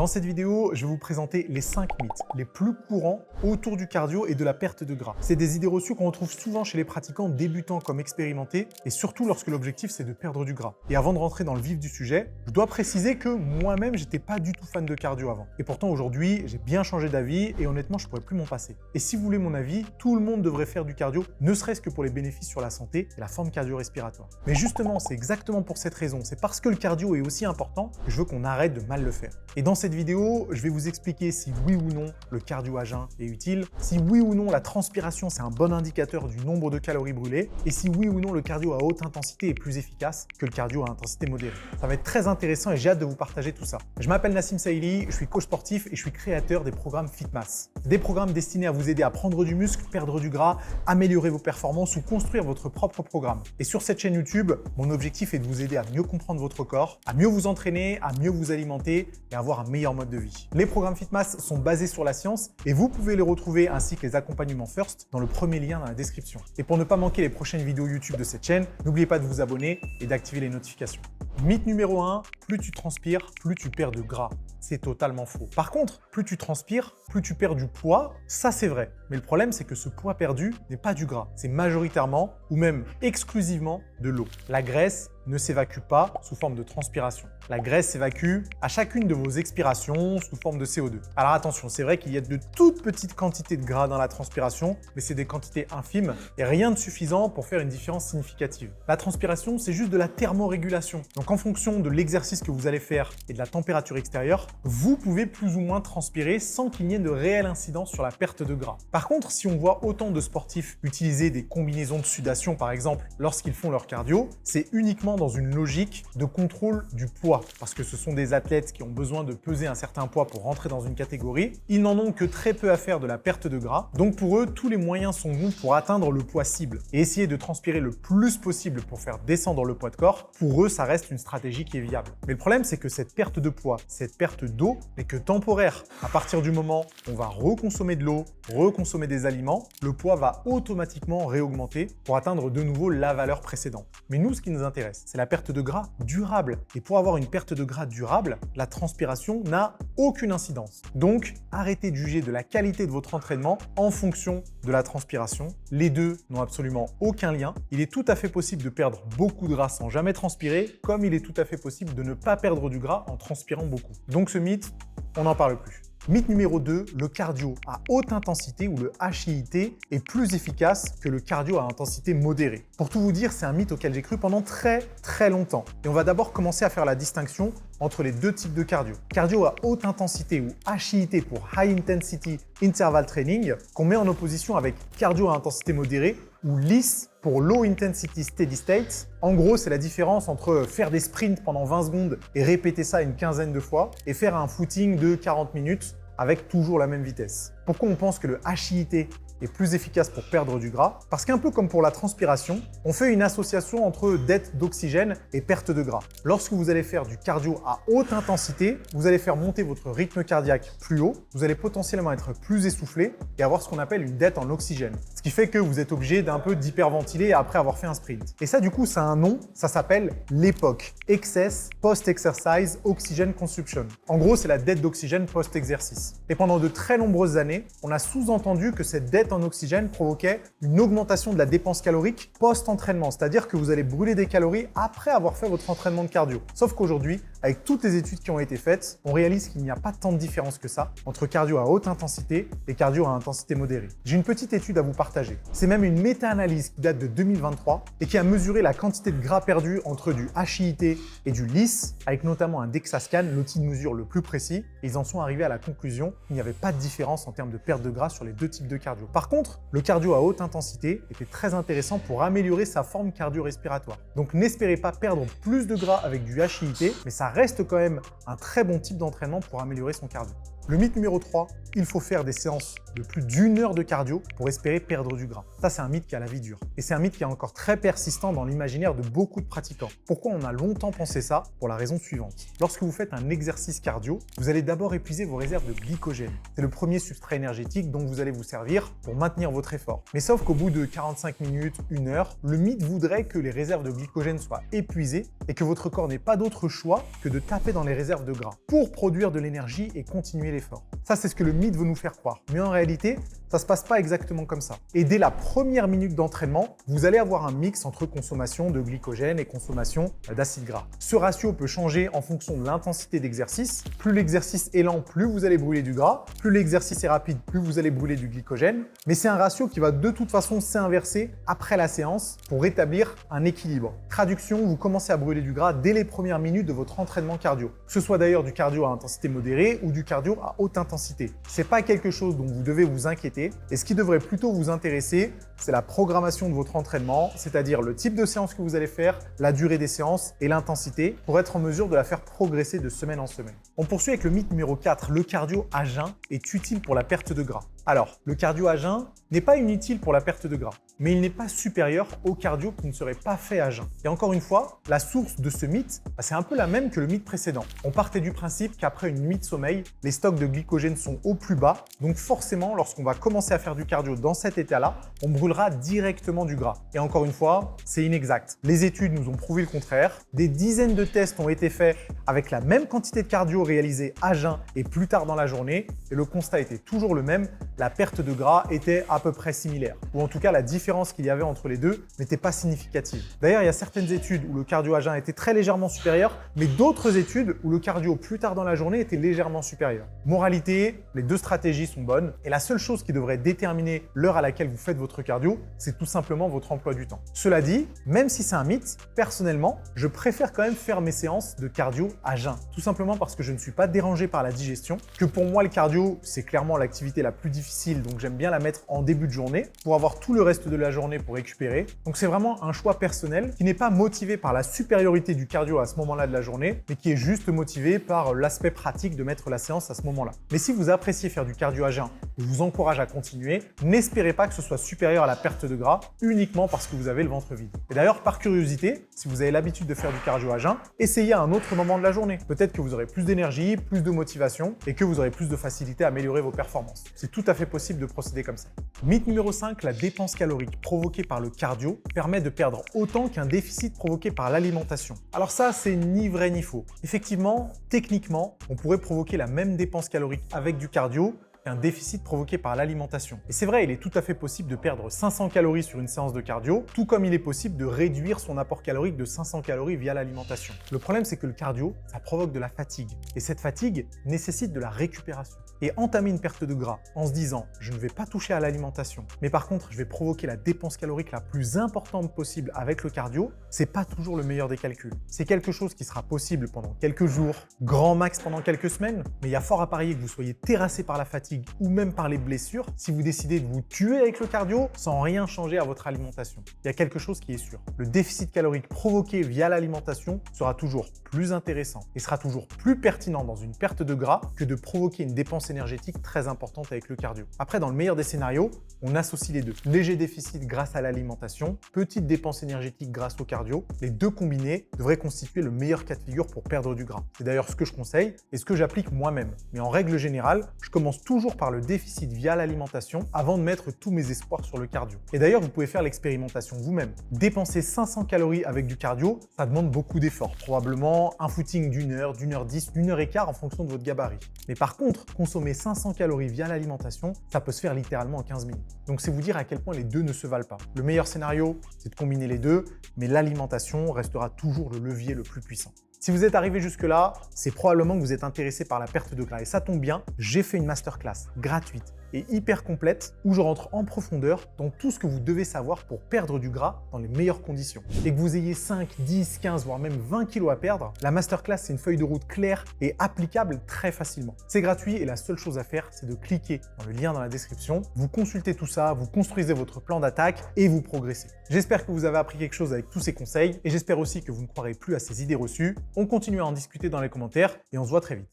Dans cette vidéo, je vais vous présenter les 5 mythes les plus courants autour du cardio et de la perte de gras. C'est des idées reçues qu'on retrouve souvent chez les pratiquants débutants comme expérimentés et surtout lorsque l'objectif c'est de perdre du gras. Et avant de rentrer dans le vif du sujet, je dois préciser que moi-même j'étais pas du tout fan de cardio avant. Et pourtant aujourd'hui, j'ai bien changé d'avis et honnêtement je pourrais plus m'en passer. Et si vous voulez mon avis, tout le monde devrait faire du cardio, ne serait-ce que pour les bénéfices sur la santé et la forme cardio-respiratoire. Mais justement, c'est exactement pour cette raison, c'est parce que le cardio est aussi important que je veux qu'on arrête de mal le faire. Et dans cette vidéo, je vais vous expliquer si oui ou non le cardio à jeun est utile, si oui ou non la transpiration c'est un bon indicateur du nombre de calories brûlées, et si oui ou non le cardio à haute intensité est plus efficace que le cardio à intensité modérée. Ça va être très intéressant et j'ai hâte de vous partager tout ça. Je m'appelle Nassim Saïli, je suis coach sportif et je suis créateur des programmes FitMass. Des programmes destinés à vous aider à prendre du muscle, perdre du gras, améliorer vos performances ou construire votre propre programme. Et sur cette chaîne YouTube, mon objectif est de vous aider à mieux comprendre votre corps, à mieux vous entraîner, à mieux vous alimenter et à avoir un meilleur mode de vie. Les programmes FitMass sont basés sur la science et vous pouvez les retrouver ainsi que les accompagnements First dans le premier lien dans la description. Et pour ne pas manquer les prochaines vidéos YouTube de cette chaîne, n'oubliez pas de vous abonner et d'activer les notifications. Mythe numéro 1, plus tu transpires, plus tu perds de gras. C'est totalement faux. Par contre, plus tu transpires, plus tu perds du poids, ça c'est vrai. Mais le problème, c'est que ce poids perdu n'est pas du gras. C'est majoritairement, ou même exclusivement, de l'eau. La graisse ne s'évacue pas sous forme de transpiration. La graisse s'évacue à chacune de vos expirations sous forme de CO2. Alors attention, c'est vrai qu'il y a de toutes petites quantités de gras dans la transpiration, mais c'est des quantités infimes et rien de suffisant pour faire une différence significative. La transpiration, c'est juste de la thermorégulation. Donc en fonction de l'exercice que vous allez faire et de la température extérieure, vous pouvez plus ou moins transpirer sans qu'il n'y ait de réelle incidence sur la perte de gras. Par contre, si on voit autant de sportifs utiliser des combinaisons de sudation par exemple lorsqu'ils font leur cardio, c'est uniquement dans une logique de contrôle du poids. Parce que ce sont des athlètes qui ont besoin de peser un certain poids pour rentrer dans une catégorie. Ils n'en ont que très peu à faire de la perte de gras. Donc pour eux, tous les moyens sont bons pour atteindre le poids cible. Et essayer de transpirer le plus possible pour faire descendre le poids de corps, pour eux, ça reste une stratégie qui est viable. Mais le problème, c'est que cette perte de poids, cette perte d'eau n'est que temporaire. À partir du moment où on va reconsommer de l'eau, reconsommer des aliments, le poids va automatiquement réaugmenter pour atteindre de nouveau la valeur précédente. Mais nous, ce qui nous intéresse, c'est la perte de gras durable. Et pour avoir une perte de gras durable, la transpiration n'a aucune incidence. Donc, arrêtez de juger de la qualité de votre entraînement en fonction de la transpiration. Les deux n'ont absolument aucun lien. Il est tout à fait possible de perdre beaucoup de gras sans jamais transpirer, comme il est tout à fait possible de ne pas perdre du gras en transpirant beaucoup. Donc ce mythe, on n'en parle plus. Mythe numéro 2, le cardio à haute intensité ou le HIIT est plus efficace que le cardio à intensité modérée. Pour tout vous dire, c'est un mythe auquel j'ai cru pendant très longtemps. Et on va d'abord commencer à faire la distinction entre les deux types de cardio. Cardio à haute intensité ou HIIT pour High Intensity Interval Training, qu'on met en opposition avec cardio à intensité modérée ou LISS pour Low Intensity Steady State. En gros, c'est la différence entre faire des sprints pendant 20 secondes et répéter ça une quinzaine de fois et faire un footing de 40 minutes avec toujours la même vitesse. Pourquoi on pense que le HIIT est plus efficace pour perdre du gras? Parce qu'un peu comme pour la transpiration, on fait une association entre dette d'oxygène et perte de gras. Lorsque vous allez faire du cardio à haute intensité, vous allez faire monter votre rythme cardiaque plus haut, vous allez potentiellement être plus essoufflé et avoir ce qu'on appelle une dette en oxygène. Ce qui fait que vous êtes obligé d'un peu d'hyperventiler après avoir fait un sprint. Et ça, du coup, ça a un nom, ça s'appelle l'EPOC, Excess Post-Exercise Oxygen Consumption. En gros, c'est la dette d'oxygène post-exercice. Et pendant de très nombreuses années, on a sous-entendu que cette dette en oxygène provoquait une augmentation de la dépense calorique post-entraînement, c'est-à-dire que vous allez brûler des calories après avoir fait votre entraînement de cardio. Sauf qu'aujourd'hui, avec toutes les études qui ont été faites, on réalise qu'il n'y a pas tant de différence que ça entre cardio à haute intensité et cardio à intensité modérée. J'ai une petite étude à vous partager. C'est même une méta-analyse qui date de 2023 et qui a mesuré la quantité de gras perdu entre du HIIT et du LISS, avec notamment un DEXA scan, l'outil de mesure le plus précis. Et ils en sont arrivés à la conclusion qu'il n'y avait pas de différence en termes de perte de gras sur les deux types de cardio. Par contre, le cardio à haute intensité était très intéressant pour améliorer sa forme cardio-respiratoire. Donc n'espérez pas perdre plus de gras avec du HIIT, mais ça reste quand même un très bon type d'entraînement pour améliorer son cardio. Le mythe numéro 3, il faut faire des séances de plus d'1 heure de cardio pour espérer perdre du gras. Ça, c'est un mythe qui a la vie dure. Et c'est un mythe qui est encore très persistant dans l'imaginaire de beaucoup de pratiquants. Pourquoi on a longtemps pensé ça? Pour la raison suivante. Lorsque vous faites un exercice cardio, vous allez d'abord épuiser vos réserves de glycogène. C'est le premier substrat énergétique dont vous allez vous servir pour maintenir votre effort. Mais sauf qu'au bout de 45 minutes, 1 heure, le mythe voudrait que les réserves de glycogène soient épuisées et que votre corps n'ait pas d'autre choix que de taper dans les réserves de gras pour produire de l'énergie et continuer l'effort. Ça, c'est ce que le mythe veut nous faire croire. Mais en réalité, ça ne se passe pas exactement comme ça. Et dès la première minute d'entraînement, vous allez avoir un mix entre consommation de glycogène et consommation d'acides gras. Ce ratio peut changer en fonction de l'intensité d'exercice. Plus l'exercice est lent, plus vous allez brûler du gras. Plus l'exercice est rapide, plus vous allez brûler du glycogène. Mais c'est un ratio qui va de toute façon s'inverser après la séance pour rétablir un équilibre. Traduction, vous commencez à brûler du gras dès les premières minutes de votre entraînement cardio. Que ce soit d'ailleurs du cardio à intensité modérée ou du cardio à haute intensité. C'est pas quelque chose dont vous devez vous inquiéter. Et ce qui devrait plutôt vous intéresser, c'est la programmation de votre entraînement, c'est-à-dire le type de séance que vous allez faire, la durée des séances et l'intensité pour être en mesure de la faire progresser de semaine en semaine. On poursuit avec le mythe numéro 4, le cardio à jeun est utile pour la perte de gras. Alors, le cardio à jeun n'est pas inutile pour la perte de gras, mais il n'est pas supérieur au cardio qui ne serait pas fait à jeun. Et encore une fois, la source de ce mythe, c'est un peu la même que le mythe précédent. On partait du principe qu'après une nuit de sommeil, les stocks de glycogène sont au plus bas, donc forcément, lorsqu'on va commencer à faire du cardio dans cet état-là, on brûlera directement du gras. Et encore une fois, c'est inexact. Les études nous ont prouvé le contraire. Des dizaines de tests ont été faits avec la même quantité de cardio réalisée à jeun et plus tard dans la journée, et le constat était toujours le même. La perte de gras était à peu près similaire. Ou en tout cas, la différence qu'il y avait entre les deux n'était pas significative. D'ailleurs, il y a certaines études où le cardio à jeun était très légèrement supérieur, mais d'autres études où le cardio plus tard dans la journée était légèrement supérieur. Moralité, les deux stratégies sont bonnes et la seule chose qui devrait déterminer l'heure à laquelle vous faites votre cardio, c'est tout simplement votre emploi du temps. Cela dit, même si c'est un mythe, personnellement, je préfère quand même faire mes séances de cardio à jeun. Tout simplement parce que je ne suis pas dérangé par la digestion, que pour moi, le cardio, c'est clairement l'activité la plus difficile, donc j'aime bien la mettre en début de journée pour avoir tout le reste de la journée pour récupérer. Donc c'est vraiment un choix personnel qui n'est pas motivé par la supériorité du cardio à ce moment-là de la journée, mais qui est juste motivé par l'aspect pratique de mettre la séance à ce moment-là. Mais si vous appréciez faire du cardio à jeun, je vous encourage à continuer. N'espérez pas que ce soit supérieur à la perte de gras uniquement parce que vous avez le ventre vide. Et d'ailleurs, par curiosité, si vous avez l'habitude de faire du cardio à jeun, essayez à un autre moment de la journée. Peut-être que vous aurez plus d'énergie, plus de motivation et que vous aurez plus de facilité à améliorer vos performances. C'est tout à fait possible de procéder comme ça. Mythe numéro 5, la dépense calorique provoquée par le cardio permet de perdre autant qu'un déficit provoqué par l'alimentation. Alors ça, c'est ni vrai ni faux. Effectivement, techniquement, on pourrait provoquer la même dépense calorique avec du cardio qu'un déficit provoqué par l'alimentation. Et c'est vrai, il est tout à fait possible de perdre 500 calories sur une séance de cardio, tout comme il est possible de réduire son apport calorique de 500 calories via l'alimentation. Le problème, c'est que le cardio, ça provoque de la fatigue. Et cette fatigue nécessite de la récupération. Et entamer une perte de gras en se disant « je ne vais pas toucher à l'alimentation, mais par contre, je vais provoquer la dépense calorique la plus importante possible avec le cardio », c'est pas toujours le meilleur des calculs. C'est quelque chose qui sera possible pendant quelques jours, grand max pendant quelques semaines, mais il y a fort à parier que vous soyez terrassé par la fatigue ou même par les blessures si vous décidez de vous tuer avec le cardio sans rien changer à votre alimentation. Il y a quelque chose qui est sûr. Le déficit calorique provoqué via l'alimentation sera toujours plus intéressant et sera toujours plus pertinent dans une perte de gras que de provoquer une dépense énergétique très importante avec le cardio. Après, dans le meilleur des scénarios, on associe les deux. Léger déficit grâce à l'alimentation, petite dépense énergétique grâce au cardio. Les deux combinés devraient constituer le meilleur cas de figure pour perdre du gras. C'est d'ailleurs ce que je conseille et ce que j'applique moi-même. Mais en règle générale, je commence toujours par le déficit via l'alimentation avant de mettre tous mes espoirs sur le cardio. Et d'ailleurs, vous pouvez faire l'expérimentation vous-même. Dépenser 500 calories avec du cardio, ça demande beaucoup d'efforts. Probablement un footing d'1 heure, d'1h10, d'1h15 en fonction de votre gabarit. Mais par contre, consommer 500 calories via l'alimentation, ça peut se faire littéralement en 15 minutes. Donc c'est vous dire à quel point les deux ne se valent pas. Le meilleur scénario, c'est de combiner les deux, mais l'alimentation restera toujours le levier le plus puissant. Si vous êtes arrivé jusque-là, c'est probablement que vous êtes intéressé par la perte de gras. Et ça tombe bien, j'ai fait une masterclass gratuite et hyper complète où je rentre en profondeur dans tout ce que vous devez savoir pour perdre du gras dans les meilleures conditions. Et que vous ayez 5, 10, 15, voire même 20 kilos à perdre, la masterclass, c'est une feuille de route claire et applicable très facilement. C'est gratuit et la seule chose à faire, c'est de cliquer dans le lien dans la description. Vous consultez tout ça, vous construisez votre plan d'attaque et vous progressez. J'espère que vous avez appris quelque chose avec tous ces conseils et j'espère aussi que vous ne croirez plus à ces idées reçues. On continue à en discuter dans les commentaires et on se voit très vite.